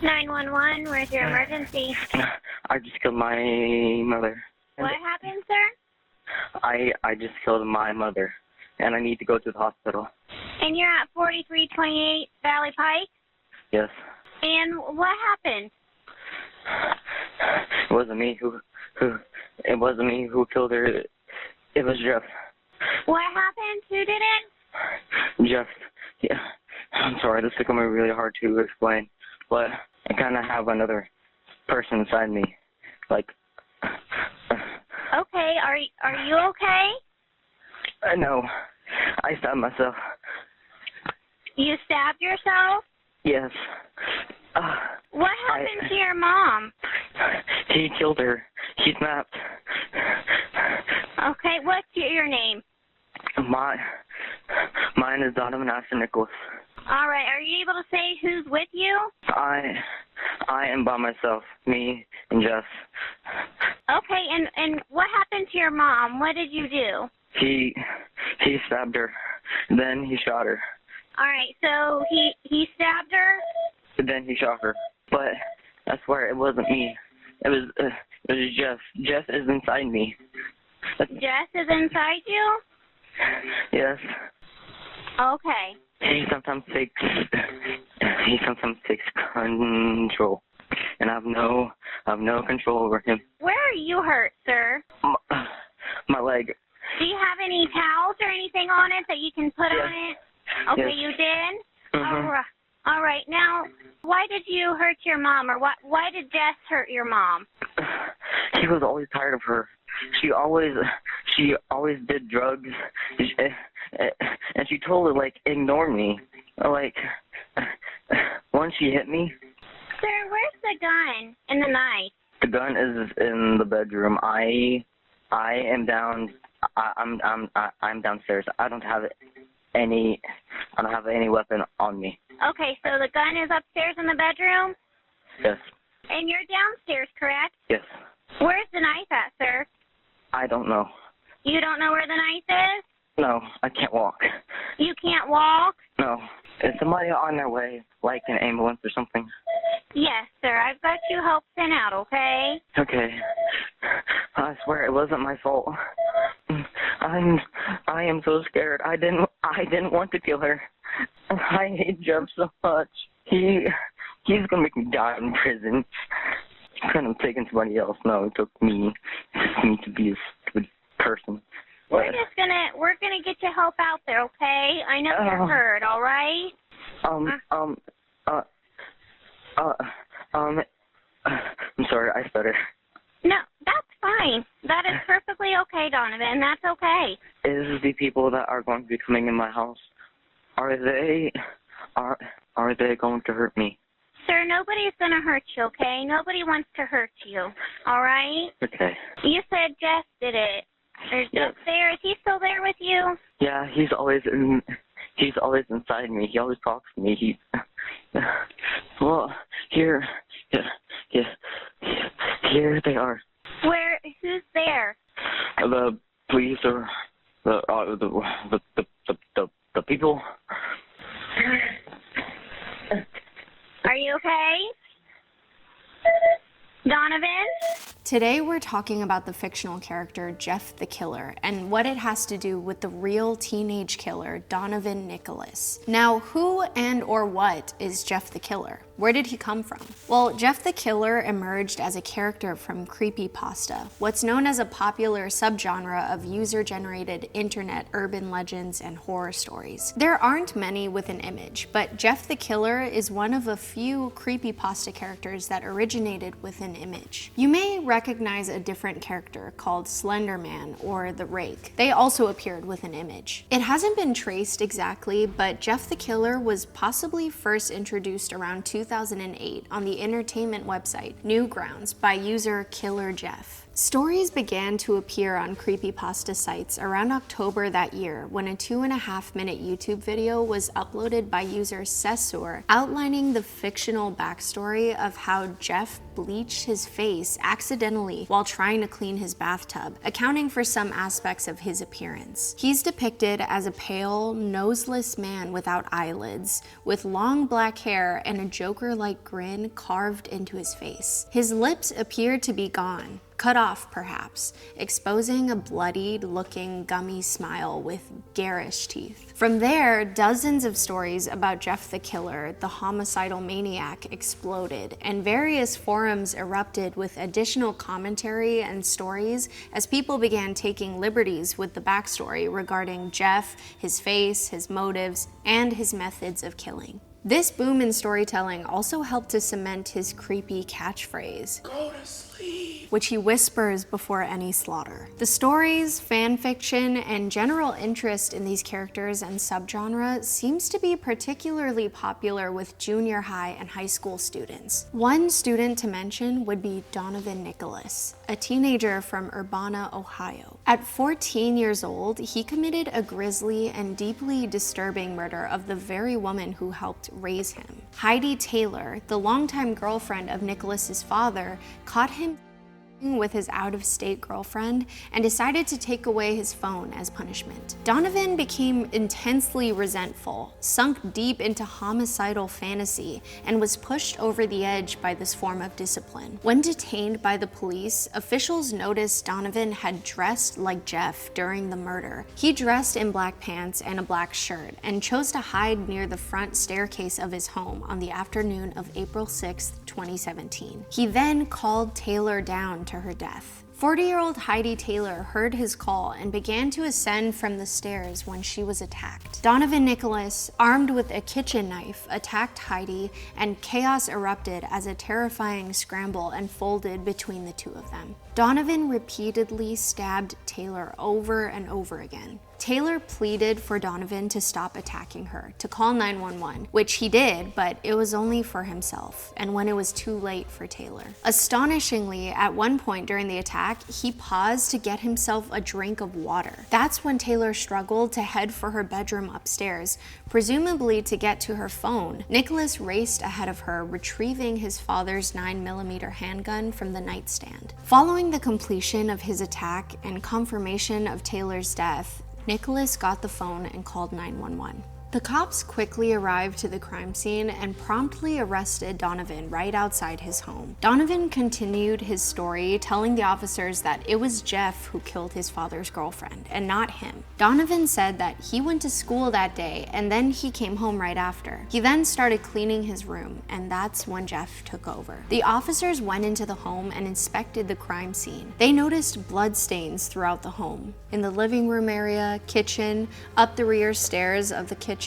911, where's your emergency? I just killed my mother. What happened, sir? I just killed my mother, and I need to go to the hospital. And you're at 4328 Valley Pike? Yes. And what happened? It wasn't me it wasn't me who killed her. It was Jeff. What happened? Who did it? Jeff. Yeah. I'm sorry, this is becoming really hard to explain, but I kind of have another person inside me. Like. Okay. Are you okay? No. I stabbed myself. You stabbed yourself? Yes. What happened to your mom? He killed her. He snapped. Okay, what's your name? Mine is Donovan Nicholas. All right, are you able to say who's with you? I am by myself, me and Jeff. Okay, and what happened to your mom? What did you do? He stabbed her, then he shot her. All right, so he stabbed her? Then he shot her. But I swear it wasn't me. It was Jeff. Jeff is inside me. Jess is inside you? Yes. Okay. He sometimes takes control, and I have no control over him. Where are you hurt, sir? My leg. Do you have any towels or anything on it that you can put on it? Okay, yes. You did? Mm-hmm. All right. Now, why did you hurt your mom, or why did Jess hurt your mom? He was always tired of her. She always did drugs, and she totally ignored me. Once she hit me. Sir, where's the gun and the knife? The gun is in the bedroom. I am down. I'm downstairs. I don't have any weapon on me. Okay, so the gun is upstairs in the bedroom? Yes. And you're downstairs, correct? Yes. Where's the knife at, sir? I don't know. You don't know where the knife is? No, I can't walk. You can't walk? No. Is somebody on their way, like an ambulance or something? Yes, sir. I've got you help sent out, okay? Okay. I swear it wasn't my fault. I am so scared. I didn't want to kill her. I hate Jeff so much. He's gonna make me die in prison. He couldn't have taken somebody else. No, it took me. It took me to be a stupid person. We're gonna get you help out there, okay? I know you're hurt, all right? I'm sorry, I stuttered. No, that's fine. That is perfectly okay, Donovan. That's okay. Is the people that are going to be coming in my house, are they going to hurt me? Sir, nobody's going to hurt you, okay? Nobody wants to hurt you, all right? Okay. You said Jeff did it. Is Jeff there? Is he still there with you? Yeah, he's always inside me. He always talks to me. Well, here they are. Where? Who's there? The police or the people. Are you okay? Donovan? Today we're talking about the fictional character Jeff the Killer and what it has to do with the real teenage killer Donovan Nicholas. Now, who and or what is Jeff the Killer? Where did he come from? Well, Jeff the Killer emerged as a character from creepypasta, what's known as a popular subgenre of user-generated internet urban legends and horror stories. There aren't many with an image, but Jeff the Killer is one of a few creepypasta characters that originated with an image. You may recognize a different character called Slender Man or The Rake. They also appeared with an image. It hasn't been traced exactly, but Jeff the Killer was possibly first introduced around 2008 on the entertainment website Newgrounds by user Killer Jeff. Stories began to appear on creepypasta sites around October that year when a 2.5-minute YouTube video was uploaded by user Cesur outlining the fictional backstory of how Jeff bleached his face accidentally while trying to clean his bathtub, accounting for some aspects of his appearance. He's depicted as a pale, noseless man without eyelids, with long black hair and a Joker-like grin carved into his face. His lips appeared to be gone, cut off perhaps, exposing a bloodied-looking gummy smile with garish teeth. From there, dozens of stories about Jeff the Killer, the homicidal maniac, exploded, and various forums erupted with additional commentary and stories as people began taking liberties with the backstory regarding Jeff, his face, his motives, and his methods of killing. This boom in storytelling also helped to cement his creepy catchphrase, "Go to sleep," which he whispers before any slaughter. The stories, fan fiction, and general interest in these characters and subgenre seems to be particularly popular with junior high and high school students. One student to mention would be Donovan Nicholas, a teenager from Urbana, Ohio. At 14 years old, he committed a grisly and deeply disturbing murder of the very woman who helped raise him. Heidi Taylor, the longtime girlfriend of Nicholas's father, caught him with his out-of-state girlfriend and decided to take away his phone as punishment. Donovan became intensely resentful, sunk deep into homicidal fantasy, and was pushed over the edge by this form of discipline. When detained by the police, officials noticed Donovan had dressed like Jeff during the murder. He dressed in black pants and a black shirt and chose to hide near the front staircase of his home on the afternoon of April 6, 2017. He then called Taylor down to her death. 40-year-old Heidi Taylor heard his call and began to ascend from the stairs when she was attacked. Donovan Nicholas, armed with a kitchen knife, attacked Heidi, and chaos erupted as a terrifying scramble unfolded between the two of them. Donovan repeatedly stabbed Taylor over and over again. Taylor pleaded for Donovan to stop attacking her, to call 911, which he did, but it was only for himself, and when it was too late for Taylor. Astonishingly, at one point during the attack, he paused to get himself a drink of water. That's when Taylor struggled to head for her bedroom upstairs, presumably to get to her phone. Nicholas raced ahead of her, retrieving his father's 9mm handgun from the nightstand. Following the completion of his attack and confirmation of Taylor's death, Nicholas got the phone and called 911. The cops quickly arrived to the crime scene and promptly arrested Donovan right outside his home. Donovan continued his story, telling the officers that it was Jeff who killed his father's girlfriend, and not him. Donovan said that he went to school that day and then he came home right after. He then started cleaning his room, and that's when Jeff took over. The officers went into the home and inspected the crime scene. They noticed bloodstains throughout the home, in the living room area, kitchen, up the rear stairs of the kitchen,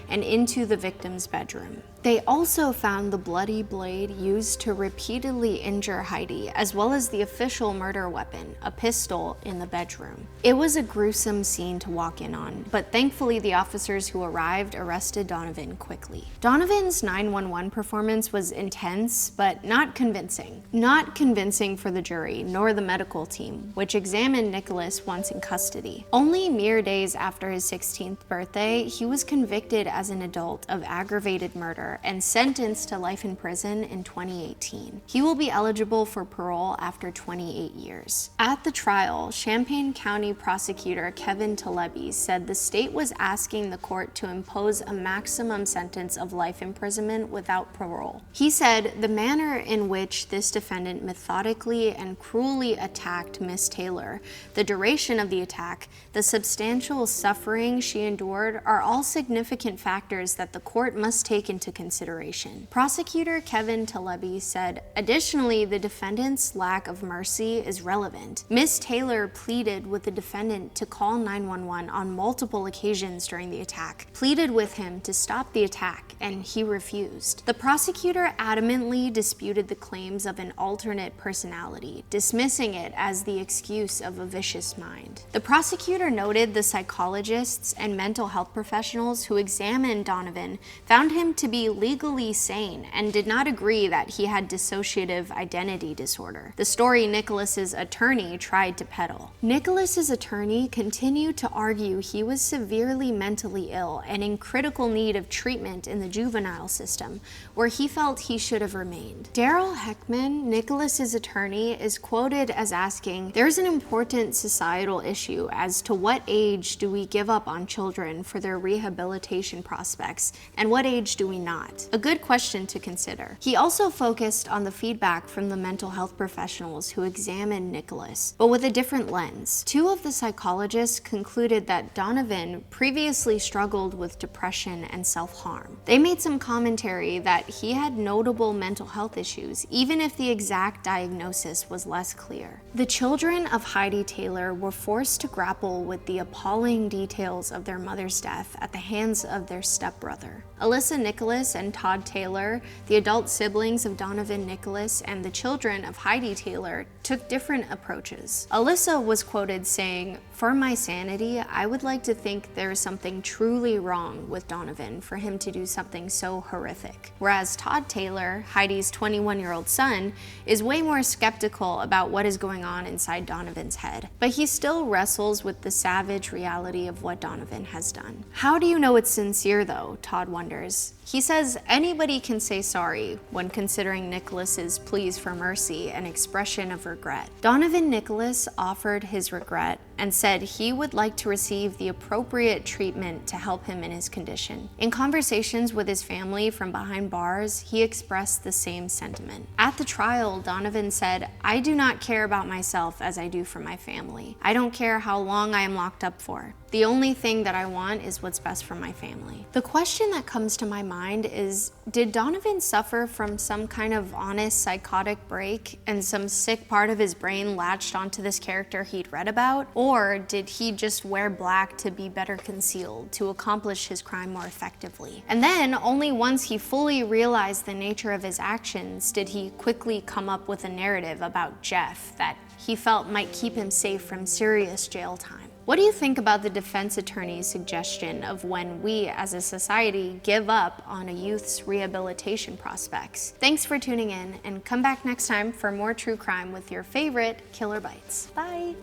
and into the victim's bedroom. They also found the bloody blade used to repeatedly injure Heidi, as well as the official murder weapon, a pistol, in the bedroom. It was a gruesome scene to walk in on, but thankfully the officers who arrived arrested Donovan quickly. Donovan's 911 performance was intense, but not convincing. Not convincing for the jury, nor the medical team, which examined Nicholas once in custody. Only mere days after his 16th birthday, he was convicted as an adult of aggravated murder and sentenced to life in prison in 2018. He will be eligible for parole after 28 years. At the trial, Champaign County prosecutor Kevin Talebi said the state was asking the court to impose a maximum sentence of life imprisonment without parole. He said the manner in which this defendant methodically and cruelly attacked Miss Taylor, the duration of the attack, the substantial suffering she endured are all significant factors that the court must take into consideration. Prosecutor Kevin Talebi said, additionally, the defendant's lack of mercy is relevant. Miss Taylor pleaded with the defendant to call 911 on multiple occasions during the attack, pleaded with him to stop the attack, and he refused. The prosecutor adamantly disputed the claims of an alternate personality, dismissing it as the excuse of a vicious mind. The prosecutor noted the psychologists and mental health professionals who examined Donovan found him to be legally sane and did not agree that he had dissociative identity disorder, the story Nicholas's attorney tried to peddle. Nicholas's attorney continued to argue he was severely mentally ill and in critical need of treatment in the juvenile system, where he felt he should have remained. Daryl Heckman, Nicholas's attorney, is quoted as asking, "There's an important societal issue as to what age do we give up on children for their rehabilitation prospects, and what age do we not?" A good question to consider. He also focused on the feedback from the mental health professionals who examined Nicholas, but with a different lens. Two of the psychologists concluded that Donovan previously struggled with depression and self-harm. They made some commentary that he had notable mental health issues, even if the exact diagnosis was less clear. The children of Heidi Taylor were forced to grapple with the appalling details of their mother's death at the hands of their stepbrother. Alyssa Nicholas and Todd Taylor, the adult siblings of Donovan Nicholas and the children of Heidi Taylor, took different approaches. Alyssa was quoted saying, "For my sanity, I would like to think there is something truly wrong with Donovan for him to do something so horrific." Whereas Todd Taylor, Heidi's 21-year-old son, is way more skeptical about what is going on inside Donovan's head. But he still wrestles with the savage reality of what Donovan has done. How do you know it's sincere though? Todd wonders. He says anybody can say sorry when considering Nicholas's pleas for mercy and expression of regret. Donovan Nicholas offered his regret and said he would like to receive the appropriate treatment to help him in his condition. In conversations with his family from behind bars, he expressed the same sentiment. At the trial, Donovan said, "I do not care about myself as I do for my family. I don't care how long I am locked up for. The only thing that I want is what's best for my family." The question that comes to my mind is, did Donovan suffer from some kind of honest psychotic break and some sick part of his brain latched onto this character he'd read about? Or did he just wear black to be better concealed, to accomplish his crime more effectively? And then, only once he fully realized the nature of his actions did he quickly come up with a narrative about Jeff that he felt might keep him safe from serious jail time. What do you think about the defense attorney's suggestion of when we as a society give up on a youth's rehabilitation prospects? Thanks for tuning in, and come back next time for more true crime with your favorite Killer Bites. Bye!